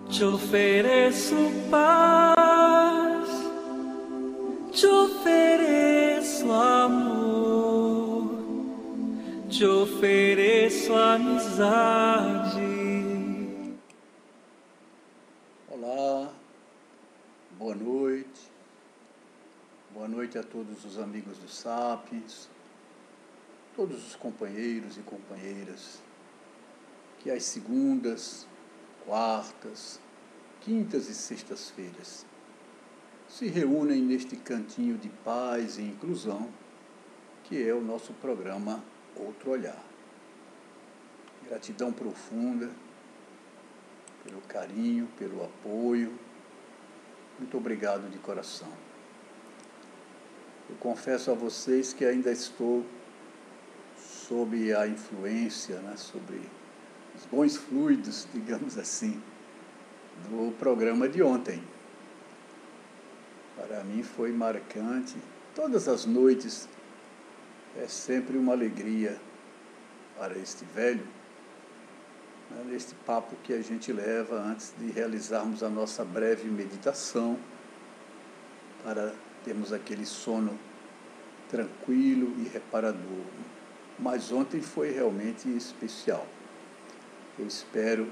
Te ofereço paz, te ofereço amor, te ofereço amizade. Olá, boa noite. Boa noite a todos os amigos do Sapiens, todos os companheiros e companheiras que às segundas, quartas, quintas e sextas-feiras se reúnem neste cantinho de paz e inclusão que é o nosso programa Outro Olhar. Gratidão profunda pelo carinho, pelo apoio. Muito obrigado de coração. Eu confesso a vocês que ainda estou sob a influência, sobre os bons fluidos, digamos assim, do programa de ontem. Para mim foi marcante. Todas as noites é sempre uma alegria para este velho, neste papo que a gente leva antes de realizarmos a nossa breve meditação, para termos aquele sono tranquilo e reparador. Mas ontem foi realmente especial. Eu espero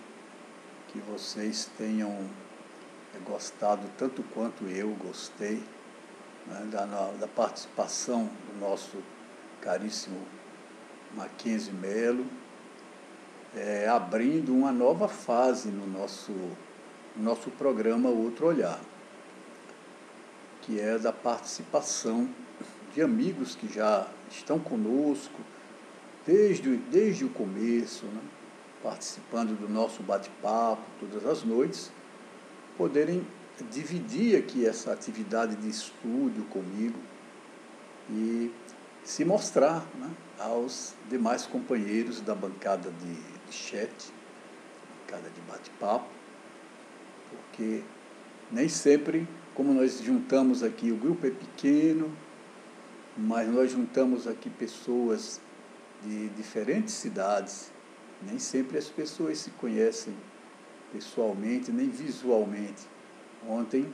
que vocês tenham gostado tanto quanto eu gostei, da participação do nosso caríssimo Mackenzie Melo, abrindo uma nova fase no nosso programa Outro Olhar, que é da participação de amigos que já estão conosco desde o começo, participando do nosso bate-papo todas as noites, poderem dividir aqui essa atividade de estudo comigo e se mostrar aos demais companheiros da bancada de chat, bancada de bate-papo, porque nem sempre, como nós juntamos aqui, o grupo é pequeno, mas nós juntamos aqui pessoas de diferentes cidades, nem sempre as pessoas se conhecem pessoalmente, nem visualmente. Ontem,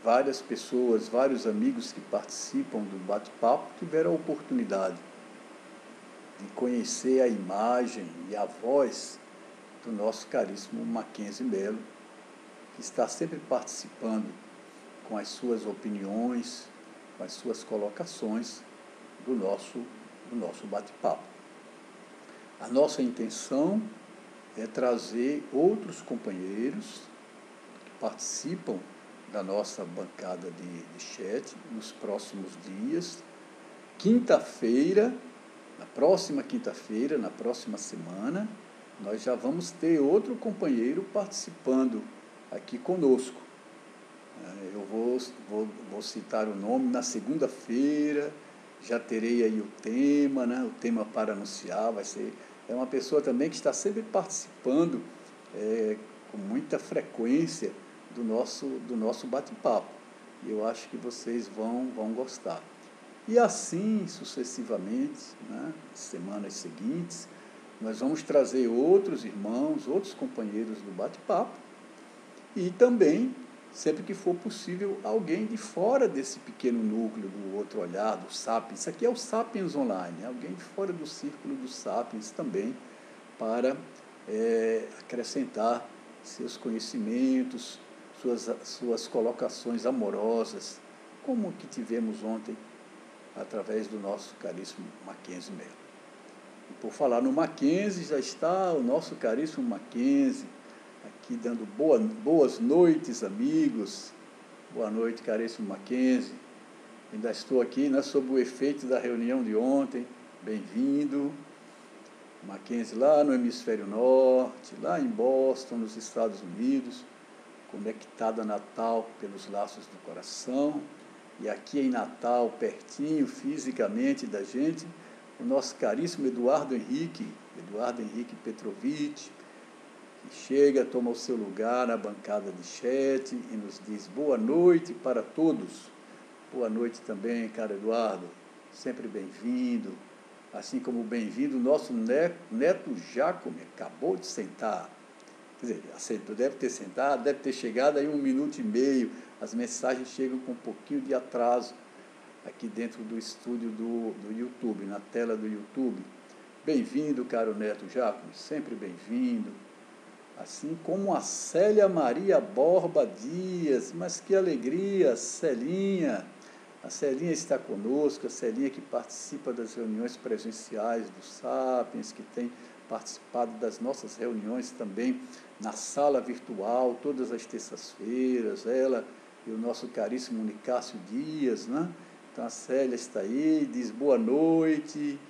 várias pessoas, vários amigos que participam do bate-papo tiveram a oportunidade de conhecer a imagem e a voz do nosso caríssimo Mackenzie Melo, que está sempre participando com as suas opiniões, com as suas colocações do nosso bate-papo. A nossa intenção é trazer outros companheiros que participam da nossa bancada de chat nos próximos dias. Na próxima quinta-feira, na próxima semana, nós já vamos ter outro companheiro participando aqui conosco. Eu vou citar o nome na segunda-feira, já terei aí o tema para anunciar, é uma pessoa também que está sempre participando com muita frequência do nosso bate-papo. E eu acho que vocês vão gostar. E assim, sucessivamente, nas semanas seguintes, nós vamos trazer outros irmãos, outros companheiros do bate-papo e também, sempre que for possível, alguém de fora desse pequeno núcleo do Outro Olhar, do Sapiens. Isso aqui é o Sapiens Online, alguém de fora do círculo do Sapiens também, para acrescentar seus conhecimentos, suas colocações amorosas, como o que tivemos ontem, através do nosso caríssimo Mackenzie Melo. E por falar no Mackenzie, já está o nosso caríssimo Mackenzie, aqui dando boas noites, amigos. Boa noite, caríssimo Mackenzie. Ainda estou aqui sob o efeito da reunião de ontem. Bem-vindo. Mackenzie lá no hemisfério norte, lá em Boston, nos Estados Unidos, conectado a Natal pelos laços do coração. E aqui em Natal, pertinho fisicamente da gente, o nosso caríssimo Eduardo Henrique Petrovich, que chega, toma o seu lugar na bancada de chat e nos diz boa noite para todos. Boa noite também, cara Eduardo, sempre bem-vindo, assim como bem-vindo o nosso neto Jacome, acabou de sentar. Quer dizer, aceitou, deve ter sentado, deve ter chegado aí 1 minuto e meio. As mensagens chegam com um pouquinho de atraso aqui dentro do estúdio do YouTube, na tela do YouTube. Bem-vindo, caro Neto Jacome, sempre bem-vindo. Assim como a Célia Maria Borba Dias, mas que alegria, Celinha. A Celinha está conosco, a Celinha que participa das reuniões presenciais do Sapiens, que tem participado das nossas reuniões também na sala virtual, todas as terças-feiras, ela e o nosso caríssimo Nicásio Dias, né? Então a Célia está aí, diz boa noite,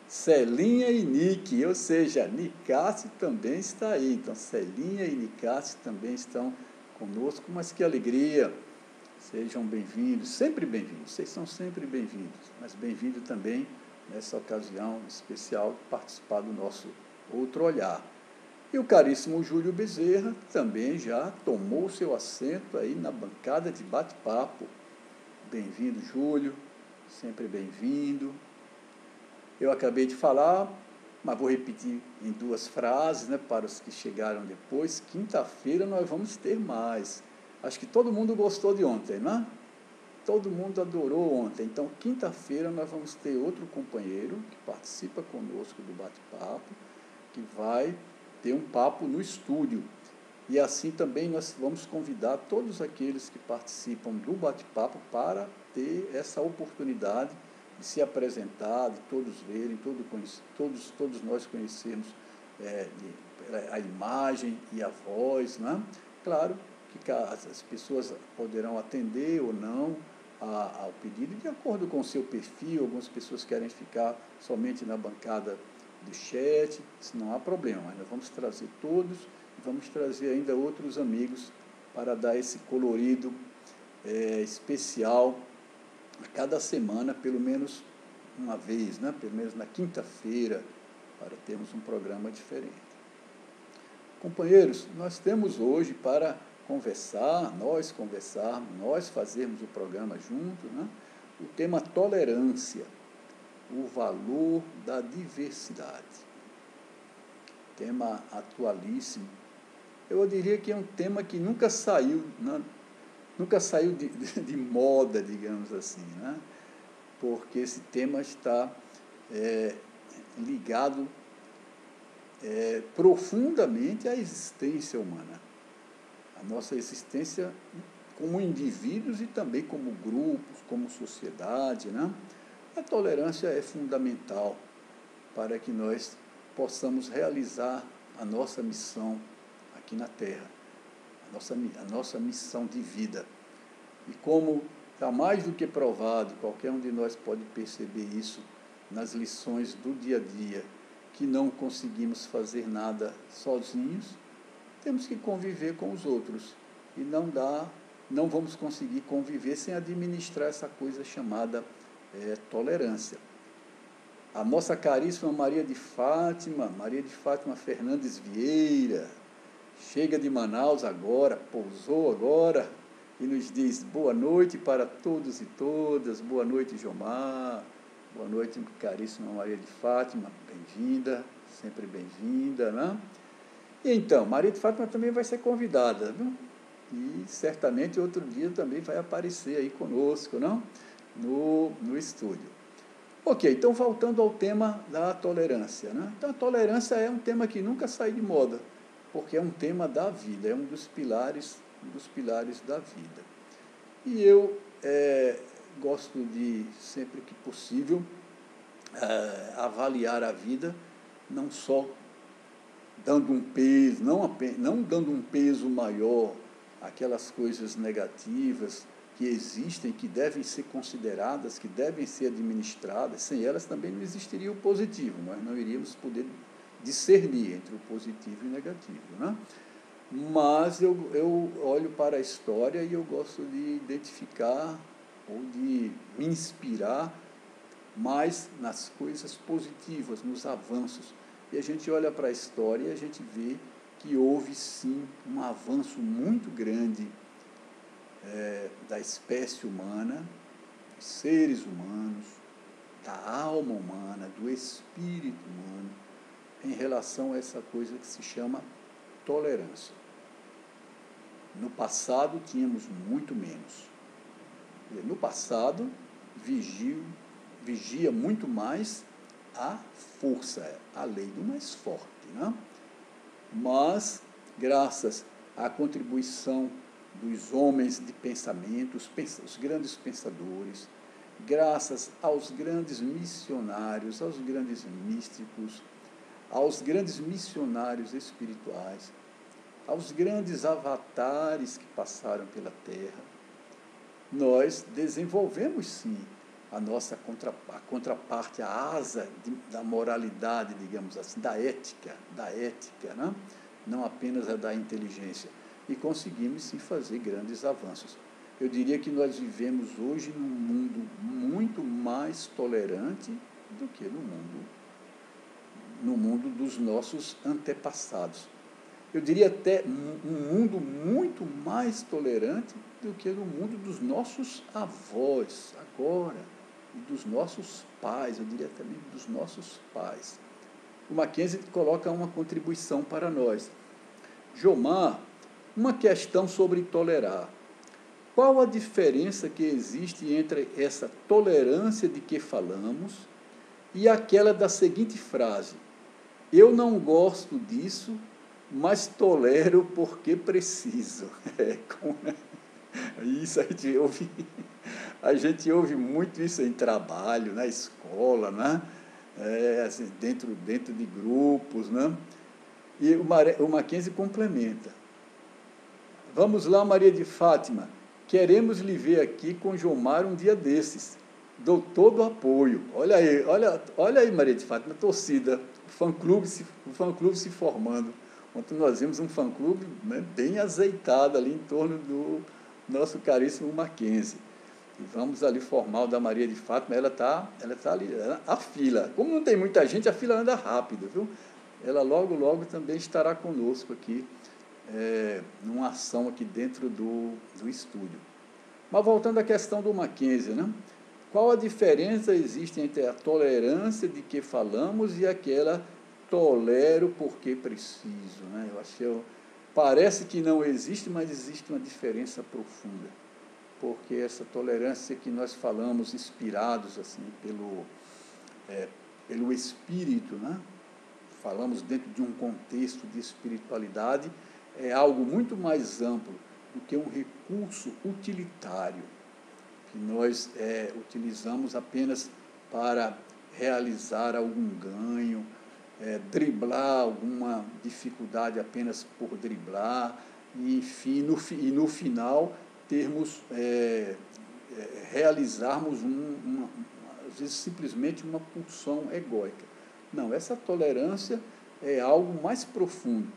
Celinha e Nick, ou seja, Nicásio também está aí, então Celinha e Nicásio também estão conosco, mas que alegria, sejam bem-vindos, sempre bem-vindos, vocês são sempre bem-vindos, mas bem-vindo também nessa ocasião especial de participar do nosso Outro Olhar. E o caríssimo Júlio Bezerra também já tomou seu assento aí na bancada de bate-papo. Bem-vindo, Júlio, sempre bem-vindo. Eu acabei de falar, mas vou repetir em 2 frases, né, para os que chegaram depois. Quinta-feira nós vamos ter mais. Acho que todo mundo gostou de ontem, né? Todo mundo adorou ontem. Então, quinta-feira nós vamos ter outro companheiro que participa conosco do bate-papo, que vai ter um papo no estúdio. E assim também nós vamos convidar todos aqueles que participam do bate-papo para ter essa oportunidade de se apresentar, de todos verem, todos nós conhecermos a imagem e a voz, né? Claro que as pessoas poderão atender ou não ao pedido de acordo com o seu perfil. Algumas pessoas querem ficar somente na bancada do chat, isso não há problema, mas nós vamos trazer todos e vamos trazer ainda outros amigos para dar esse colorido especial a cada semana, pelo menos uma vez, né? Pelo menos na quinta-feira, para termos um programa diferente. Companheiros, nós temos hoje para nós fazermos o programa juntos, né? O tema tolerância, o valor da diversidade. Tema atualíssimo. Eu diria que é um tema que nunca saiu, né? Nunca saiu de moda, digamos assim, né? Porque esse tema está ligado profundamente à existência humana, a nossa existência como indivíduos e também como grupos, como sociedade, né? A tolerância é fundamental para que nós possamos realizar a nossa missão aqui na Terra, a nossa missão de vida. E como está mais do que provado, qualquer um de nós pode perceber isso nas lições do dia a dia, que não conseguimos fazer nada sozinhos, temos que conviver com os outros. E não vamos conseguir conviver sem administrar essa coisa chamada tolerância. A nossa caríssima Maria de Fátima Fernandes Vieira, chega de Manaus agora, pousou agora, e nos diz boa noite para todos e todas, boa noite, Jomar, boa noite, caríssima Maria de Fátima, bem-vinda, sempre bem-vinda, né? E então, Maria de Fátima também vai ser convidada, viu? E certamente outro dia também vai aparecer aí conosco, não? No estúdio. Ok, então voltando ao tema da tolerância, né? Então a tolerância é um tema que nunca sai de moda, porque é um tema da vida, é um dos pilares da vida. E eu gosto de, sempre que possível, avaliar a vida, não só dando um peso, não dando um peso maior àquelas coisas negativas que existem, que devem ser consideradas, que devem ser administradas. Sem elas também não existiria o positivo, nós não iríamos poder discernir entre o positivo e o negativo, né? Mas eu olho para a história e eu gosto de identificar ou de me inspirar mais nas coisas positivas, nos avanços. E a gente olha para a história e a gente vê que houve sim um avanço muito grande da espécie humana, dos seres humanos, da alma humana, do espírito humano, em relação a essa coisa que se chama tolerância. No passado, tínhamos muito menos. No passado, vigia muito mais a força, a lei do mais forte, né? Mas, graças à contribuição dos homens de pensamento, os grandes pensadores, graças aos grandes missionários, aos grandes místicos, aos grandes missionários espirituais, aos grandes avatares que passaram pela Terra, nós desenvolvemos, sim, a nossa contraparte, a asa da moralidade, digamos assim, da ética, né? Não apenas a da inteligência. E conseguimos, sim, fazer grandes avanços. Eu diria que nós vivemos hoje num mundo muito mais tolerante do que no mundo dos nossos antepassados. Eu diria até um mundo muito mais tolerante do que no mundo dos nossos avós, agora, e dos nossos pais, eu diria também dos nossos pais. O Mackenzie coloca uma contribuição para nós. Jomar, uma questão sobre tolerar. Qual a diferença que existe entre essa tolerância de que falamos e aquela da seguinte frase: eu não gosto disso, mas tolero porque preciso. Isso a gente ouve muito isso em trabalho, na escola, né? Assim, dentro de grupos, né? E o Mackenzie complementa. Vamos lá, Maria de Fátima, queremos lhe ver aqui com Jomar um dia desses. Dou todo o apoio. Olha aí, Maria de Fátima, torcida, o fã-clube se formando. Ontem nós vimos um fã-clube, né, bem azeitado ali em torno do nosso caríssimo Mackenzie. E vamos ali formar o da Maria de Fátima, ela tá ali, a fila. Como não tem muita gente, a fila anda rápido, viu? Ela logo também estará conosco aqui, numa ação aqui dentro do estúdio. Mas voltando à questão do Mackenzie, né? Qual a diferença existe entre a tolerância de que falamos e aquela tolero porque preciso, né? Parece que não existe, mas existe uma diferença profunda, porque essa tolerância que nós falamos, inspirados assim pelo Espírito, né? Falamos dentro de um contexto de espiritualidade, é algo muito mais amplo do que um recurso utilitário que nós utilizamos apenas para realizar algum ganho, driblar alguma dificuldade apenas por driblar, e, enfim, no final realizarmos às vezes simplesmente uma pulsão egóica. Não, essa tolerância é algo mais profundo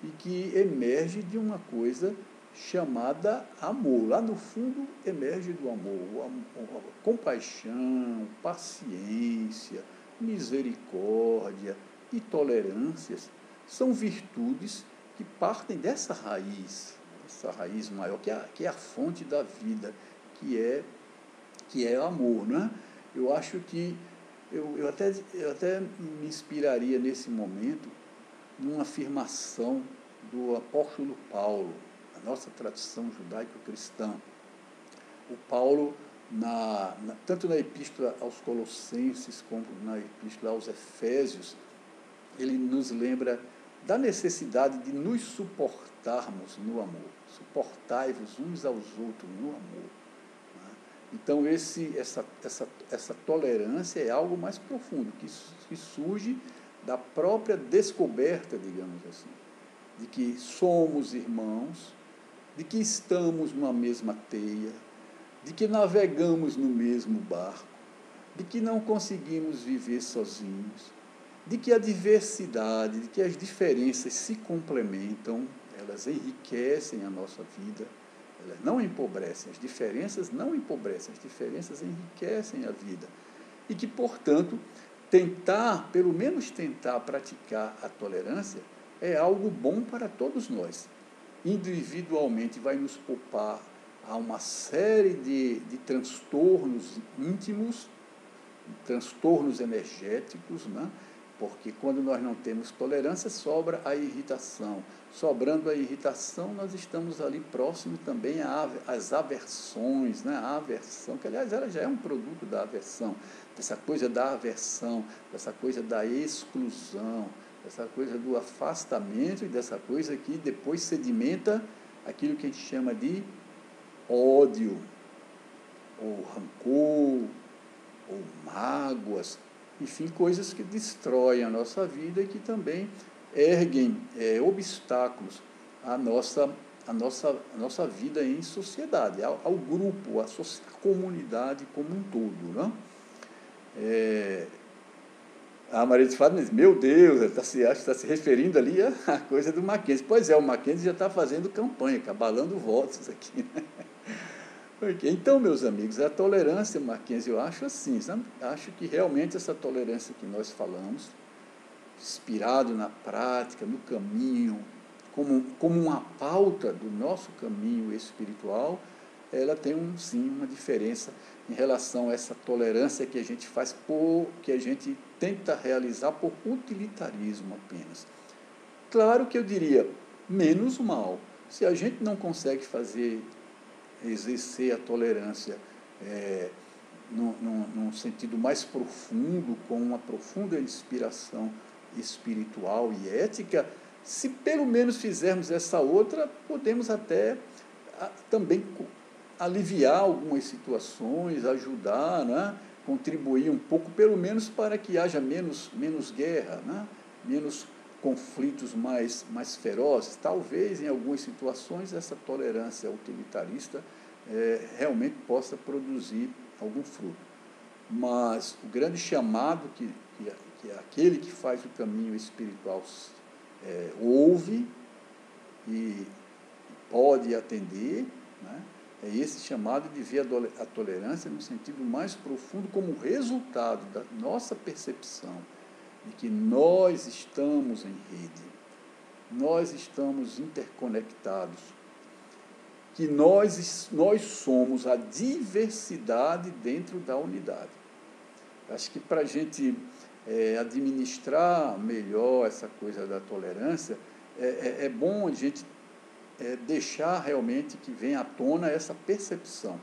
e que emerge de uma coisa chamada amor. Lá no fundo emerge do amor, compaixão, paciência, misericórdia e tolerâncias são virtudes que partem dessa raiz maior, que é a fonte da vida, que é amor, né? Eu acho que eu até me inspiraria nesse momento numa afirmação do apóstolo Paulo, a nossa tradição judaico-cristã. O Paulo, tanto na Epístola aos Colossenses como na Epístola aos Efésios, ele nos lembra da necessidade de nos suportarmos no amor. Suportai-vos uns aos outros no amor. Então, essa tolerância é algo mais profundo, que surge da própria descoberta, digamos assim, de que somos irmãos, de que estamos numa mesma teia, de que navegamos no mesmo barco, de que não conseguimos viver sozinhos, de que a diversidade, de que as diferenças se complementam, elas enriquecem a nossa vida, elas não empobrecem, as diferenças não empobrecem, as diferenças enriquecem a vida. E que, portanto, pelo menos tentar praticar a tolerância é algo bom para todos nós. Individualmente vai nos poupar a uma série de transtornos íntimos, transtornos energéticos, né? Porque quando nós não temos tolerância, sobra a irritação. Sobrando a irritação, nós estamos ali próximo também às aversões, né? A aversão, que aliás ela já é um produto da aversão, dessa coisa da aversão, dessa coisa da exclusão, dessa coisa do afastamento e dessa coisa que depois sedimenta aquilo que a gente chama de ódio, ou rancor, ou mágoas, enfim, coisas que destroem a nossa vida e que também erguem obstáculos à nossa vida em sociedade, ao grupo, à comunidade como um todo. Né? A Maria de Fátima diz, meu Deus, acho que está se referindo ali à coisa do Mackenzie. Pois é, o Mackenzie já está fazendo campanha, cabalando votos aqui. Né? Okay. Então, meus amigos, a tolerância, Mackenzie, eu acho assim, sabe? Acho que realmente essa tolerância que nós falamos, inspirado na prática, no caminho, como uma pauta do nosso caminho espiritual, ela tem sim uma diferença em relação a essa tolerância que a gente faz que a gente tenta realizar por utilitarismo apenas. Claro que eu diria, menos mal. Se a gente não consegue exercer a tolerância num sentido mais profundo, com uma profunda inspiração espiritual e ética, se pelo menos fizermos essa outra, podemos até também aliviar algumas situações, ajudar, né? Contribuir um pouco, pelo menos para que haja menos guerra, né? Menos conflitos mais ferozes. Talvez, em algumas situações, essa tolerância utilitarista realmente possa produzir algum fruto. Mas o grande chamado que aquele que faz o caminho espiritual ouve e pode atender, né? É esse chamado de ver a tolerância no sentido mais profundo como resultado da nossa percepção de que nós estamos em rede, nós estamos interconectados, que nós somos a diversidade dentro da unidade. Acho que para a gente administrar melhor essa coisa da tolerância, é bom a gente deixar realmente que venha à tona essa percepção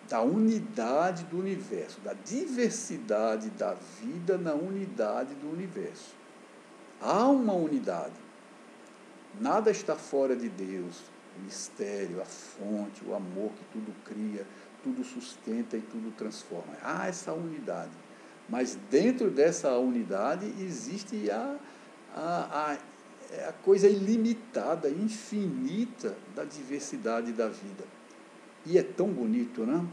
da unidade do universo, da diversidade da vida na unidade do universo. Há uma unidade. Nada está fora de Deus, o mistério, a fonte, o amor que tudo cria, tudo sustenta e tudo transforma. Há essa unidade. Mas dentro dessa unidade existe a coisa ilimitada, infinita da diversidade da vida. E é tão bonito, né?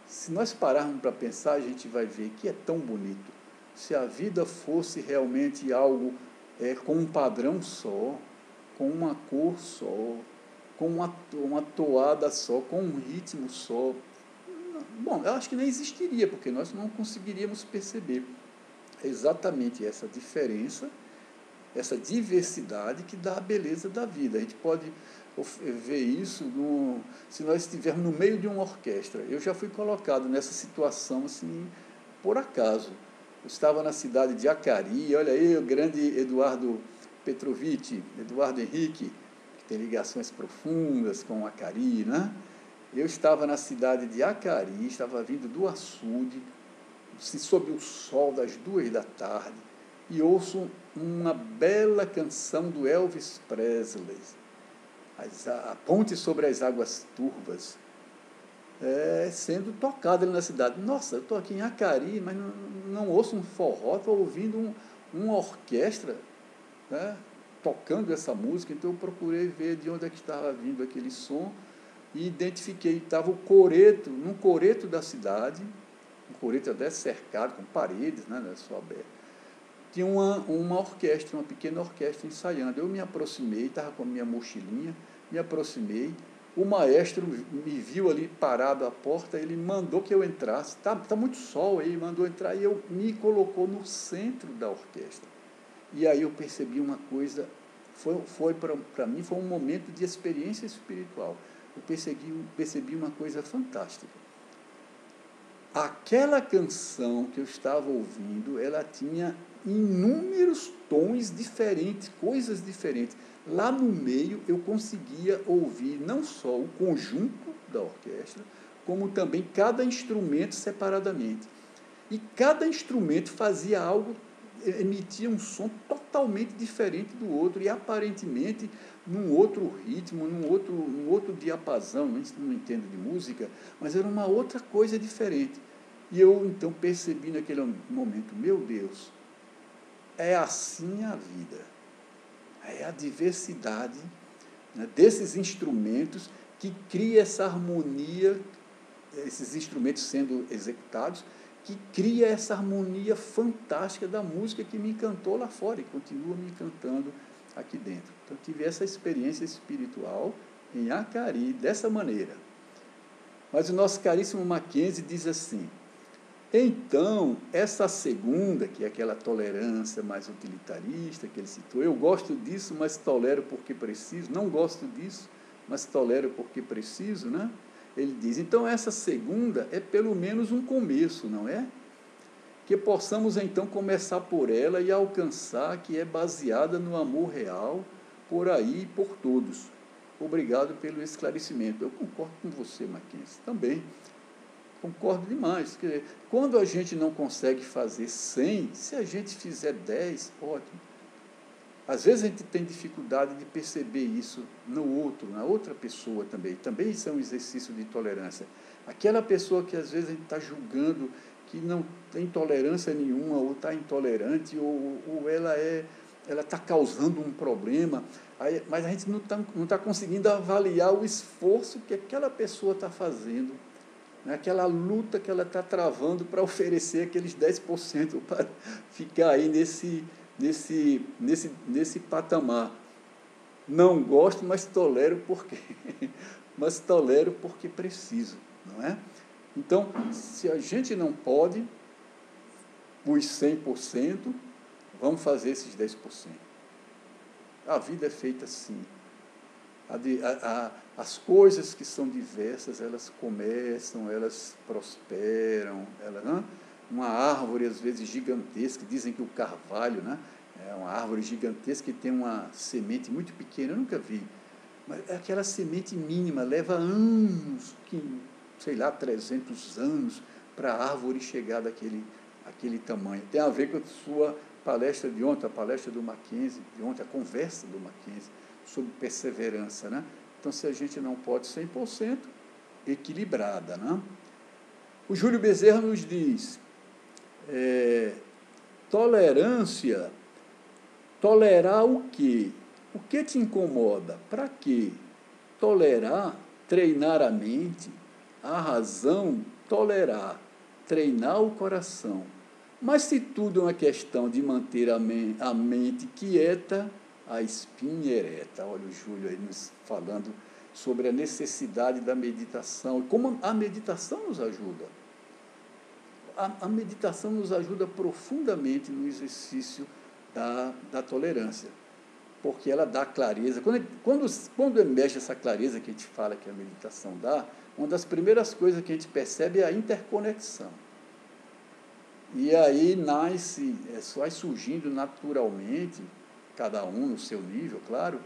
Se nós pararmos para pensar, a gente vai ver que é tão bonito. Se a vida fosse realmente algo com um padrão só, com uma cor só, com uma toada só, com um ritmo só, bom, eu acho que nem existiria, porque nós não conseguiríamos perceber exatamente essa diferença, essa diversidade que dá a beleza da vida. A gente pode ver isso se nós estivermos no meio de uma orquestra. Eu já fui colocado nessa situação assim, por acaso. Eu estava na cidade de Acari, olha aí o grande Eduardo Petrovitch, Eduardo Henrique, que tem ligações profundas com Acari, né? Eu estava na cidade de Acari, estava vindo do açude, sob o sol das 2 da tarde, e ouço uma bela canção do Elvis Presley, a Ponte sobre as Águas Turvas, sendo tocada ali na cidade. Nossa, eu estou aqui em Acari, mas não ouço um forró, estou ouvindo uma orquestra, né, tocando essa música. Então eu procurei ver de onde é que estava vindo aquele som e identifiquei, estava num coreto da cidade, um coreto até cercado, com paredes, né, só aberto. Tinha uma orquestra, uma pequena orquestra ensaiando. Eu me aproximei, estava com a minha mochilinha, me aproximei, o maestro me viu ali parado à porta, ele mandou que eu entrasse, tá muito sol aí, mandou entrar, e me colocou no centro da orquestra. E aí eu percebi uma coisa, para mim foi um momento de experiência espiritual. Eu percebi uma coisa fantástica. aquela canção que eu estava ouvindo, ela tinha inúmeros tons diferentes, coisas diferentes. Lá no meio eu conseguia ouvir não só o conjunto da orquestra, como também cada instrumento separadamente. E cada instrumento fazia algo, emitia um som totalmente diferente do outro, e aparentemente num outro ritmo, num outro diapasão, não entendo de música, mas era uma outra coisa diferente. E eu então percebi naquele momento, meu Deus, é assim a vida. É a diversidade, né, desses instrumentos que cria essa harmonia, esses instrumentos sendo executados, que cria essa harmonia fantástica da música que me encantou lá fora e continua me encantando aqui dentro. Então, tive essa experiência espiritual em Acari, dessa maneira. Mas o nosso caríssimo Mackenzie diz assim: então, essa segunda, que é aquela tolerância mais utilitarista que ele citou, eu gosto disso, mas tolero porque preciso, não gosto disso, mas tolero porque preciso, né? Ele diz, então essa segunda é pelo menos um começo, não é? Que possamos então começar por ela e alcançar que é baseada no amor real, por aí e por todos. Obrigado pelo esclarecimento. Eu concordo com você, Mackenzie, também. Concordo demais. Quer dizer, quando a gente não consegue fazer 100, se a gente fizer 10, ótimo. Às vezes a gente tem dificuldade de perceber isso no outro, na outra pessoa também. Também isso é um exercício de tolerância. Aquela pessoa que às vezes a gente está julgando que não tem tolerância nenhuma, ou está intolerante, ou ela está causando um problema, mas a gente não está conseguindo avaliar o esforço que aquela pessoa está fazendo, né? Aquela luta que ela está travando para oferecer aqueles 10% para ficar aí nesse patamar. Não gosto, mas tolero porque mas tolero porque preciso, não é? Então, se a gente não pode os 100%, vamos fazer esses 10%. A vida é feita assim. As coisas que são diversas, elas começam, elas prosperam, uma árvore, às vezes, gigantesca, dizem que o carvalho, né, é uma árvore gigantesca que tem uma semente muito pequena, eu nunca vi, mas aquela semente mínima leva anos, sei lá, 300 anos, para a árvore chegar aquele tamanho. Tem a ver com a sua palestra de ontem, a palestra do Mackenzie, de ontem, a conversa do Mackenzie, sobre perseverança, né? Então, se a gente não pode 100%, equilibrada, né? O Júlio Bezerra nos diz, tolerância, tolerar o quê? O que te incomoda? Para quê? Tolerar, treinar a mente, a razão, tolerar, treinar o coração. Mas se tudo é uma questão de manter a mente quieta, a espinha ereta. Olha o Júlio aí nos falando sobre a necessidade da meditação, e como a meditação nos ajuda. A meditação nos ajuda profundamente no exercício da tolerância, porque ela dá clareza. Quando emerge essa clareza que a gente fala que a meditação dá, uma das primeiras coisas que a gente percebe é a interconexão. E aí vai surgindo naturalmente, cada um no seu nível, claro,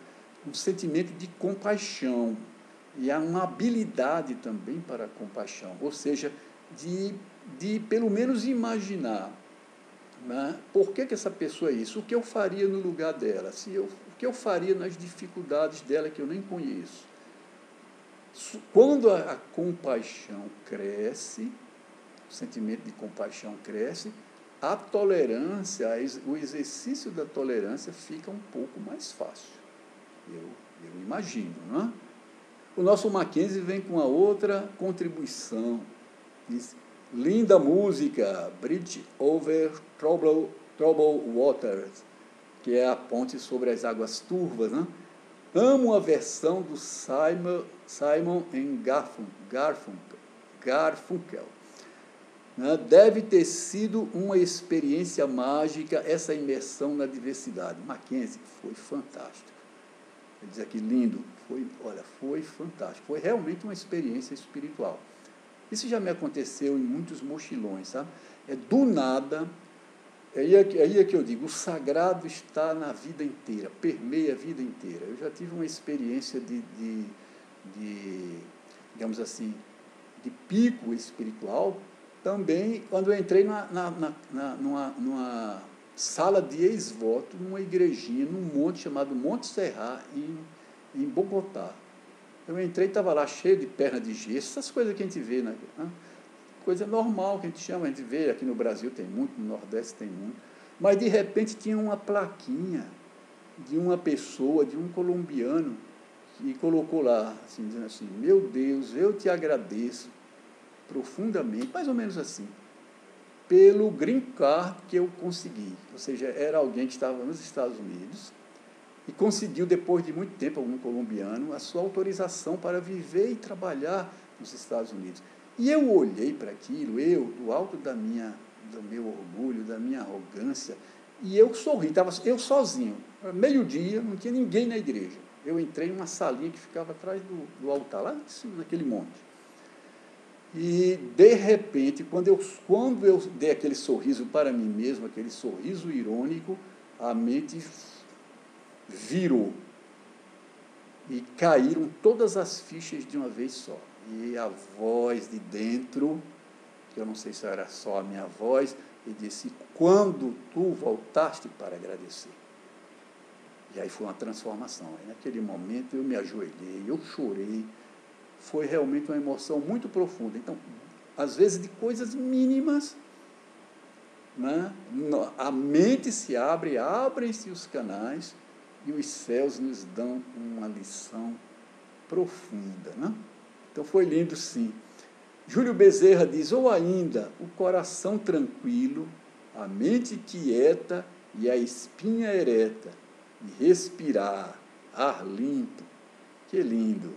um sentimento de compaixão. E há uma habilidade também para a compaixão, ou seja, de pelo menos imaginar, né, por que essa pessoa é isso, o que eu faria no lugar dela, o que eu faria nas dificuldades dela que eu nem conheço. Quando a compaixão cresce, o sentimento de compaixão cresce, a tolerância, o exercício da tolerância fica um pouco mais fácil. Eu imagino, não é? O nosso Mackenzie vem com a outra contribuição. Diz, linda música, Bridge over Troubled Waters, que é a ponte sobre as águas turvas, né? Amo a versão do Simon Garfunkel. Deve ter sido uma experiência mágica essa imersão na diversidade. Mackenzie, foi fantástico. Ele diz aqui, lindo, foi fantástico. Foi realmente uma experiência espiritual. Isso já me aconteceu em muitos mochilões, sabe? Do nada, aí é que eu digo, o sagrado está na vida inteira, permeia a vida inteira. Eu já tive uma experiência digamos assim, de pico espiritual, também quando eu entrei numa sala de ex-voto, numa igrejinha, num monte chamado Monte Serra, em Bogotá. Eu entrei e estava lá cheio de perna de gesso, essas coisas que a gente vê, né? Coisa normal que a gente chama, a gente vê, aqui no Brasil tem muito, no Nordeste tem muito, mas de repente tinha uma plaquinha de uma pessoa, de um colombiano, que colocou lá, assim, dizendo assim, meu Deus, eu te agradeço profundamente, mais ou menos assim, pelo green card que eu consegui. Ou seja, era alguém que estava nos Estados Unidos e conseguiu, depois de muito tempo, algum colombiano, a sua autorização para viver e trabalhar nos Estados Unidos. E eu olhei para aquilo, do alto do meu orgulho, da minha arrogância, e eu sorri, estava eu sozinho, meio-dia, não tinha ninguém na igreja. Eu entrei em uma salinha que ficava atrás do altar, lá em cima, naquele monte. E, de repente, quando eu dei aquele sorriso para mim mesmo, aquele sorriso irônico, a mente virou. E caíram todas as fichas de uma vez só. E a voz de dentro, que eu não sei se era só a minha voz, e disse, quando tu voltaste para agradecer. E aí foi uma transformação. Aí, naquele momento eu me ajoelhei, eu chorei. Foi realmente uma emoção muito profunda. Então, às vezes de coisas mínimas, né, a mente se abre, abrem-se os canais e os céus nos dão uma lição profunda. Né? Então foi lindo, sim. Júlio Bezerra diz, ou ainda, o coração tranquilo, a mente quieta e a espinha ereta, e respirar, ar limpo. Que lindo.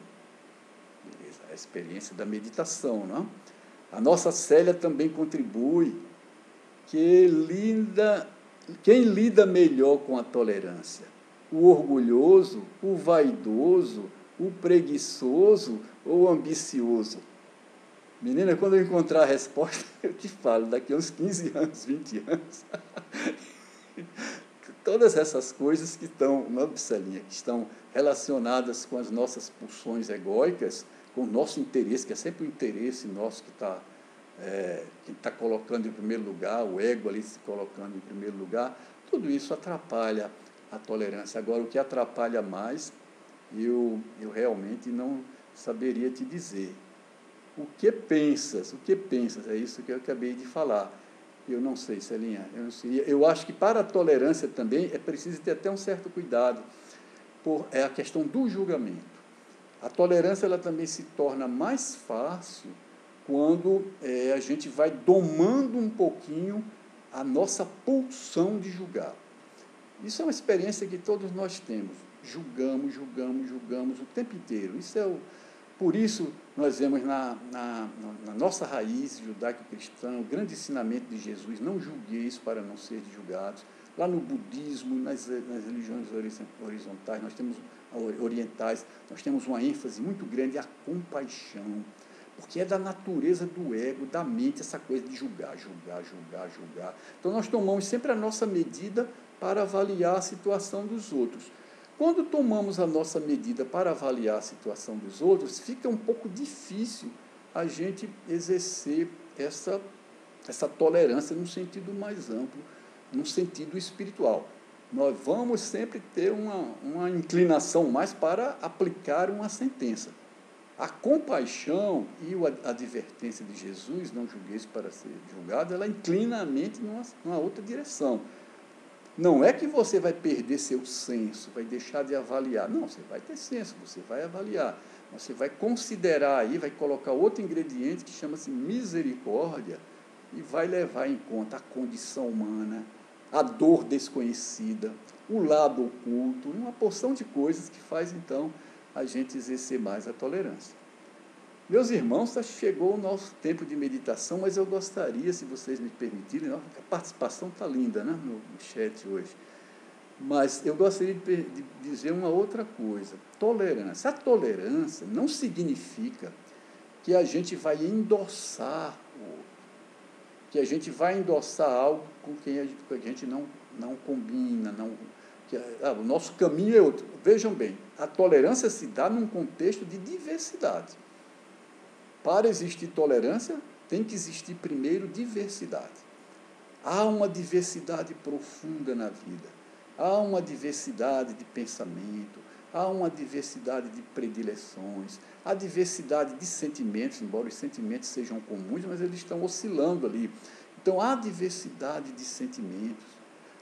Beleza, a experiência da meditação, não? A nossa Célia também contribui. Quem lida melhor com a tolerância? O orgulhoso, o vaidoso, o preguiçoso ou o ambicioso? Menina, quando eu encontrar a resposta, eu te falo, daqui a uns 15 anos, 20 anos. Todas essas coisas que estão, não, Celinha, que estão relacionadas com as nossas pulsões egóicas, com o nosso interesse, que é sempre o interesse nosso que está colocando em primeiro lugar, o ego ali se colocando em primeiro lugar, tudo isso atrapalha a tolerância. Agora, o que atrapalha mais, eu realmente não saberia te dizer. O que pensas? É isso que eu acabei de falar. Eu não sei, Celinha. Eu não sei. Eu acho que para a tolerância também é preciso ter até um certo cuidado. É a questão do julgamento. A tolerância ela também se torna mais fácil quando a gente vai domando um pouquinho a nossa pulsão de julgar. Isso é uma experiência que todos nós temos. Julgamos o tempo inteiro. Por isso, nós vemos na nossa raiz judaico-cristã o grande ensinamento de Jesus, não julgueis para não ser julgados. Lá no budismo, nas religiões horizontais, orientais, nós temos uma ênfase muito grande à compaixão, porque é da natureza do ego, da mente, essa coisa de julgar. Então, nós tomamos sempre a nossa medida para avaliar a situação dos outros. Quando tomamos a nossa medida para avaliar a situação dos outros, fica um pouco difícil a gente exercer essa tolerância num sentido mais amplo, num sentido espiritual. Nós vamos sempre ter uma inclinação mais para aplicar uma sentença. A compaixão e a advertência de Jesus, não julgueis para ser julgado, ela inclina a mente numa outra direção. Não é que você vai perder seu senso, vai deixar de avaliar. Não, você vai ter senso, você vai avaliar. Você vai considerar aí, vai colocar outro ingrediente que chama-se misericórdia e vai levar em conta a condição humana, a dor desconhecida, o lado oculto, uma porção de coisas que faz, então, a gente exercer mais a tolerância. Meus irmãos, chegou o nosso tempo de meditação, mas eu gostaria, se vocês me permitirem, a participação está linda, né, no chat hoje, mas eu gostaria de dizer uma outra coisa. Tolerância. A tolerância não significa que a gente vai endossar o outro, que a gente vai endossar algo com quem a gente não combina, o nosso caminho é outro. Vejam bem, a tolerância se dá num contexto de diversidade. Para existir tolerância, tem que existir primeiro diversidade. Há uma diversidade profunda na vida, há uma diversidade de pensamento, há uma diversidade de predileções, há diversidade de sentimentos, embora os sentimentos sejam comuns, mas eles estão oscilando ali. Então, há diversidade de sentimentos,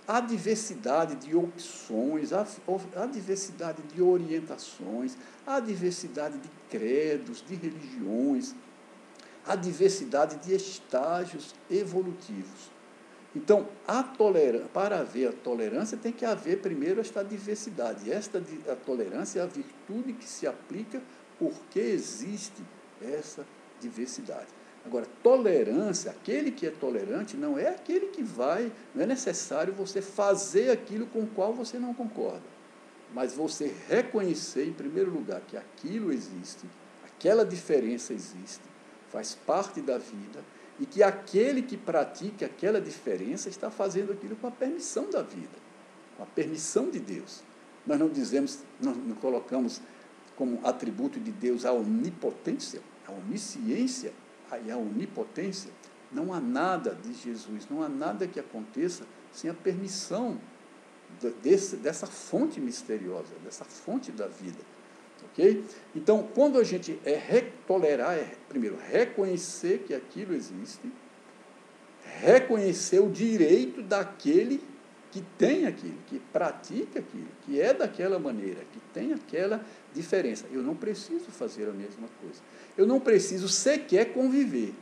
há diversidade de opções, há diversidade de orientações, há diversidade de credos, de religiões, há diversidade de estágios evolutivos. Então, para haver a tolerância, tem que haver primeiro esta diversidade. A tolerância é a virtude que se aplica porque existe essa diversidade. Agora, tolerância, aquele que é tolerante, não é aquele que não é necessário você fazer aquilo com o qual você não concorda, mas você reconhecer, em primeiro lugar, que aquilo existe, aquela diferença existe, faz parte da vida, e que aquele que pratica aquela diferença está fazendo aquilo com a permissão da vida, com a permissão de Deus. Nós não colocamos como atributo de Deus a onipotência, a onisciência e a onipotência. Não há nada de Jesus, não há nada que aconteça sem a permissão dessa fonte misteriosa, dessa fonte da vida. Okay? Então, quando a gente tolerar, primeiro, reconhecer que aquilo existe, reconhecer o direito daquele que tem aquilo, que pratica aquilo, que é daquela maneira, que tem aquela diferença. Eu não preciso fazer a mesma coisa. Eu não preciso sequer conviver.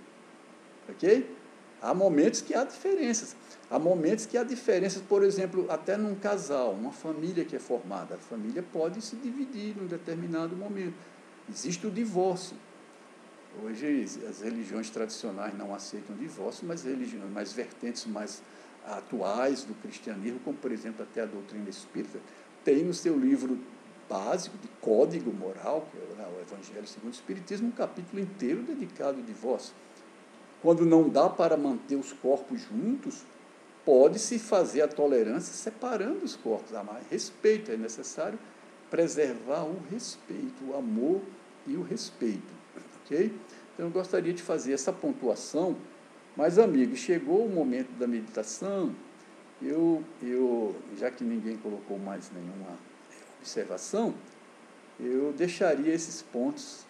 Ok? Há momentos que há diferenças. Há momentos que há diferenças, por exemplo, até num casal, uma família que é formada. A família pode se dividir num determinado momento. Existe o divórcio. Hoje, as religiões tradicionais não aceitam o divórcio, mas vertentes mais atuais do cristianismo, como, por exemplo, até a doutrina espírita, tem no seu livro básico de código moral, que é o Evangelho segundo o Espiritismo, um capítulo inteiro dedicado ao divórcio. Quando não dá para manter os corpos juntos, pode-se fazer a tolerância separando os corpos. Mas respeito, é necessário preservar o respeito, o amor e o respeito. Okay? Então, eu gostaria de fazer essa pontuação, mas, amigos, chegou o momento da meditação, já que ninguém colocou mais nenhuma observação, eu deixaria esses pontos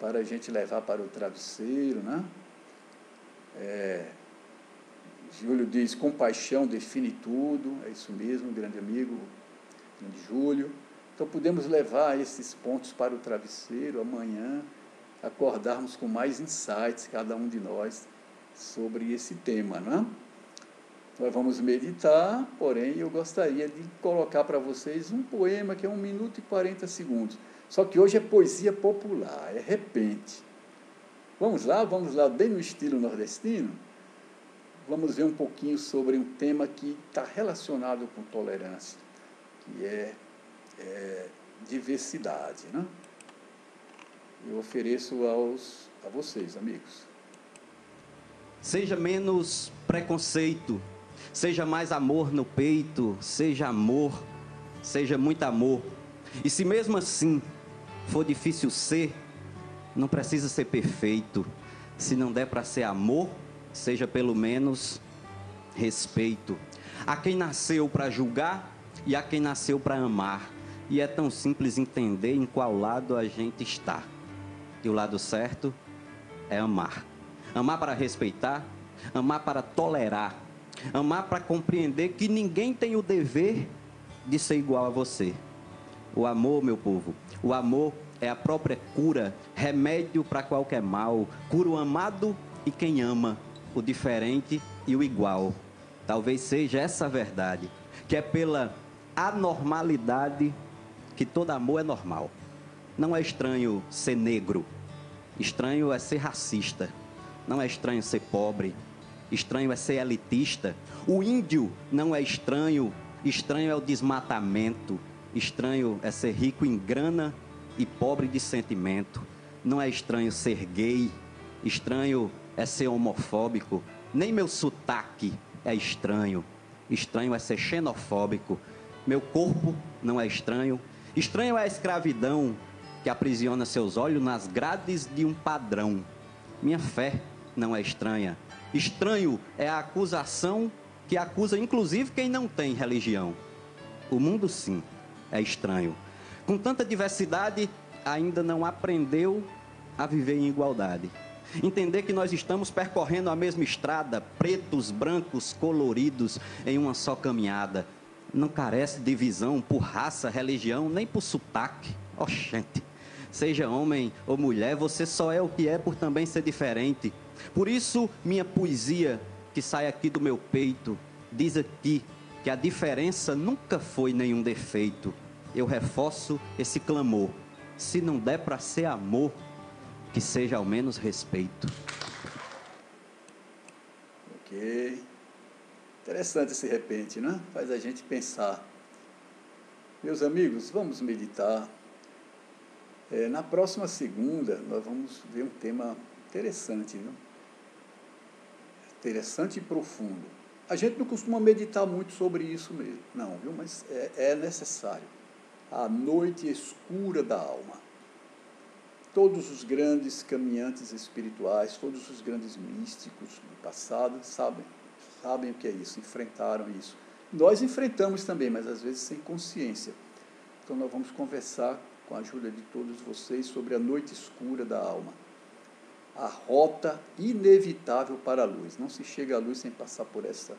para a gente levar para o travesseiro, né? Júlio diz, compaixão define tudo, é isso mesmo, grande amigo, grande Júlio. Então, podemos levar esses pontos para o travesseiro amanhã, acordarmos com mais insights, cada um de nós, sobre esse tema, né? Nós vamos meditar, porém, eu gostaria de colocar para vocês um poema que é 1 minuto e 40 segundos. Só que hoje é poesia popular, é repente. Vamos lá, bem no estilo nordestino? Vamos ver um pouquinho sobre um tema que está relacionado com tolerância, que é diversidade, né? Eu ofereço a vocês, amigos. Seja menos preconceito, seja mais amor no peito, seja amor, seja muito amor. E se mesmo assim for difícil ser, não precisa ser perfeito. Se não der para ser amor, seja pelo menos respeito. Há quem nasceu para julgar e há quem nasceu para amar. E é tão simples entender em qual lado a gente está. E o lado certo é amar. Amar para respeitar, amar para tolerar, amar para compreender que ninguém tem o dever de ser igual a você. O amor, meu povo, o amor é a própria cura, remédio para qualquer mal, cura o amado e quem ama, o diferente e o igual. Talvez seja essa a verdade, que é pela anormalidade que todo amor é normal. Não é estranho ser negro, estranho é ser racista. Não é estranho ser pobre, estranho é ser elitista. O índio não é estranho, estranho é o desmatamento. Estranho é ser rico em grana e pobre de sentimento. não é estranho ser gay, estranho é ser homofóbico, nem meu sotaque é estranho, estranho é ser xenofóbico, meu corpo não é estranho, estranho é a escravidão que aprisiona seus olhos nas grades de um padrão. Minha fé não é estranha, estranho é a acusação que acusa inclusive quem não tem religião. O mundo sim é estranho. Com tanta diversidade, ainda não aprendeu a viver em igualdade. Entender que nós estamos percorrendo a mesma estrada, pretos, brancos, coloridos, em uma só caminhada. Não carece de divisão por raça, religião, nem por sotaque. Oxente, seja homem ou mulher, você só é o que é por também ser diferente. Por isso, minha poesia, que sai aqui do meu peito, diz aqui que a diferença nunca foi nenhum defeito. Eu reforço esse clamor. Se não der para ser amor, que seja ao menos respeito. Ok. Interessante esse repente, né? Faz a gente pensar. Meus amigos, vamos meditar. Na próxima segunda, nós vamos ver um tema interessante, viu? Interessante e profundo. A gente não costuma meditar muito sobre isso mesmo, não, viu? Mas é necessário. A noite escura da alma. Todos os grandes caminhantes espirituais, todos os grandes místicos do passado sabem o que é isso, enfrentaram isso. Nós enfrentamos também, mas às vezes sem consciência. Então nós vamos conversar com a ajuda de todos vocês sobre a noite escura da alma. A rota inevitável para a luz. Não se chega à luz sem passar por essa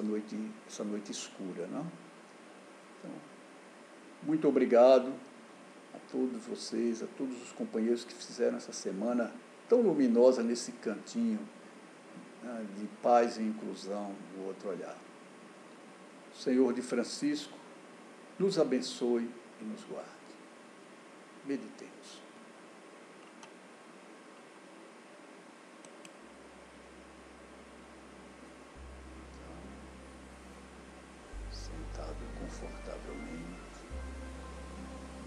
noite escura, não? Então, muito obrigado a todos vocês, a todos os companheiros que fizeram essa semana tão luminosa nesse cantinho, né, de paz e inclusão do outro olhar. O Senhor de Francisco nos abençoe e nos guarde. Meditemos. Sentado confortavelmente,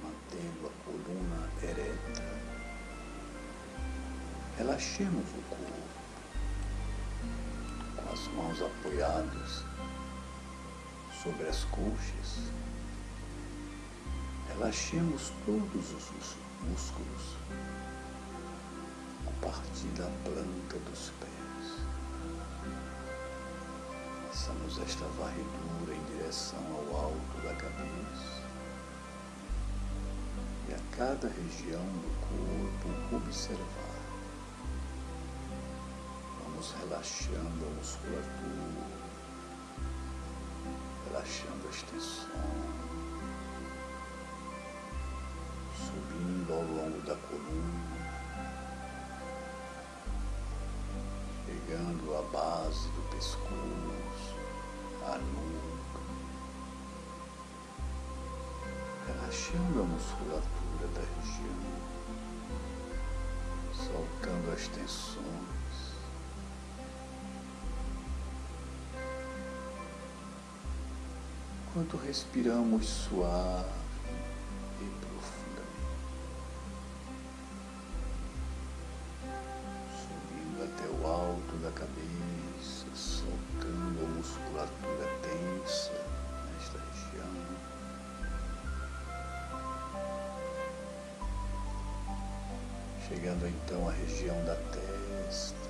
mantendo a coluna ereta, relaxemos o corpo, com as mãos apoiadas sobre as coxas. Relaxemos todos os músculos, a partir da planta dos pés. Façamos esta varredura em direção ao alto da cabeça. E a cada região do corpo observar. Vamos relaxando a musculatura, relaxando as tensões, subindo ao longo da coluna, chegando à base do pescoço, à nuca, relaxando a musculatura da região, soltando as tensões. Enquanto respiramos suave e profundamente, subindo até o alto da cabeça, soltando a musculatura tensa nesta região. Chegando então à região da testa,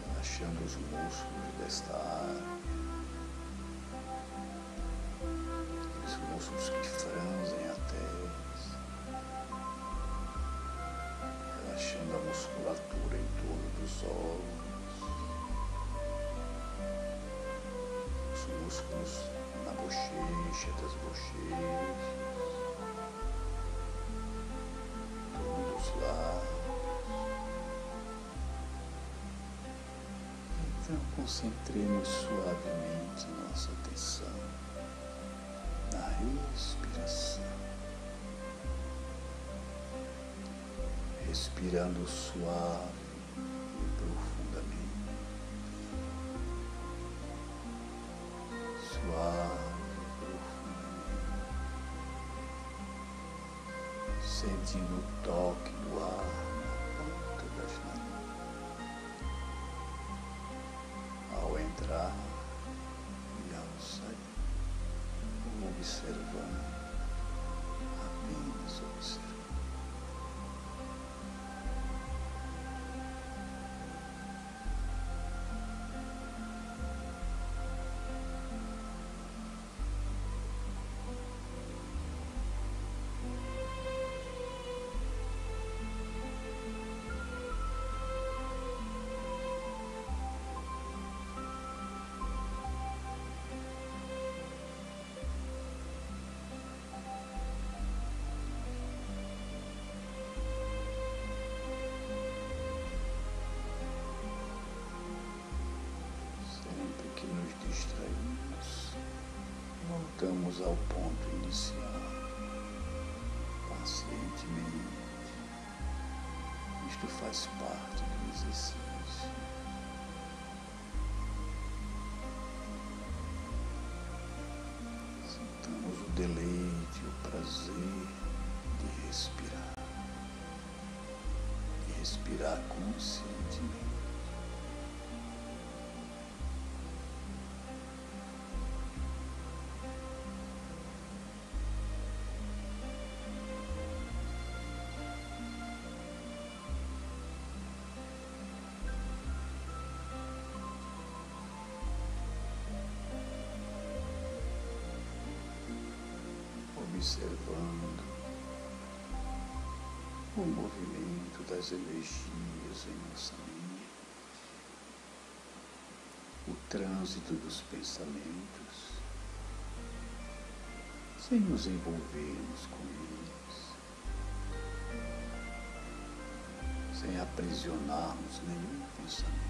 relaxando os músculos desta área, os músculos que franzem a testa, relaxando a musculatura em torno dos olhos, os músculos na bochecha, das bochechas, dos lábios. Então, concentremos suavemente nossa atenção na respiração, respirando suave e profundamente, suave e profundamente, sentindo o toque do ar na ponta das narinas, ao entrar e ao sair, observando, apenas observando. Que nos distraímos, voltamos ao ponto inicial, pacientemente. Isto faz parte do exercício. Sentamos o deleite, o prazer de respirar conscientemente. Observando o movimento das energias em nossa mente, o trânsito dos pensamentos, sem nos envolvermos com eles, sem aprisionarmos nenhum pensamento.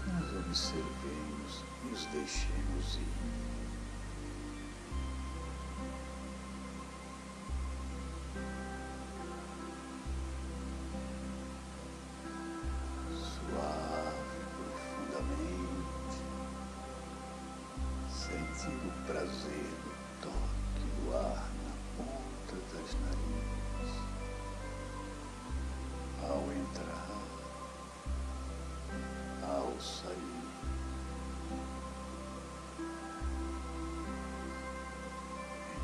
Nós observemos e os deixemos ir. Sentindo o prazer do toque do ar na ponta das narinas, ao entrar, ao sair.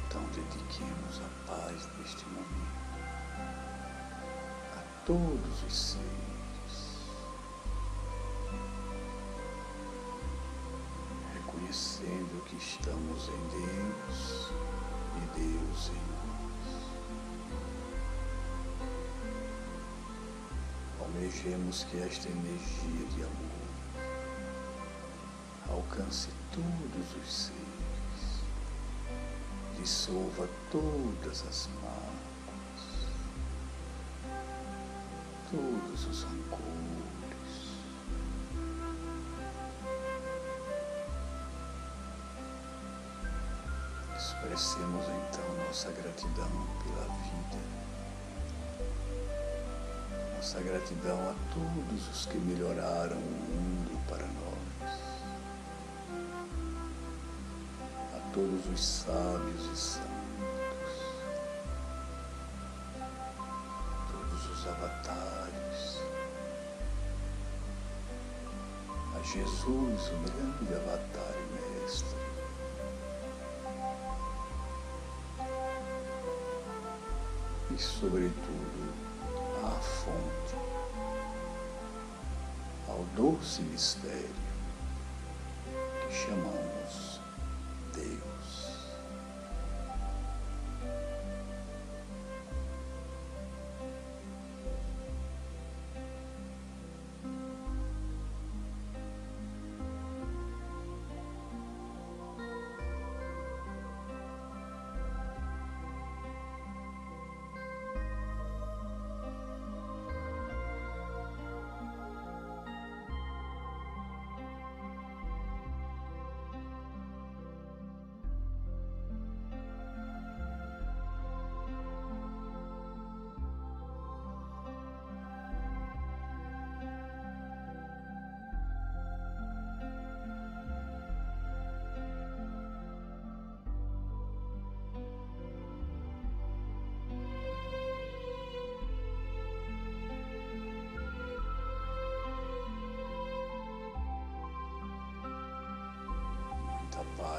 Então dediquemos a paz deste momento a todos os seres. Reconhecendo que estamos em Deus e Deus em nós. Almejemos que esta energia de amor alcance todos os seres, dissolva todas as mágoas, todos os rancores. Expressemos então nossa gratidão pela vida, nossa gratidão a todos os que melhoraram o mundo para nós, a todos os sábios e santos, todos os avatares, a Jesus, o grande avatar e mestre, e, sobretudo, à fonte, ao doce mistério que chamamos Deus.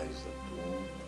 paz a todos.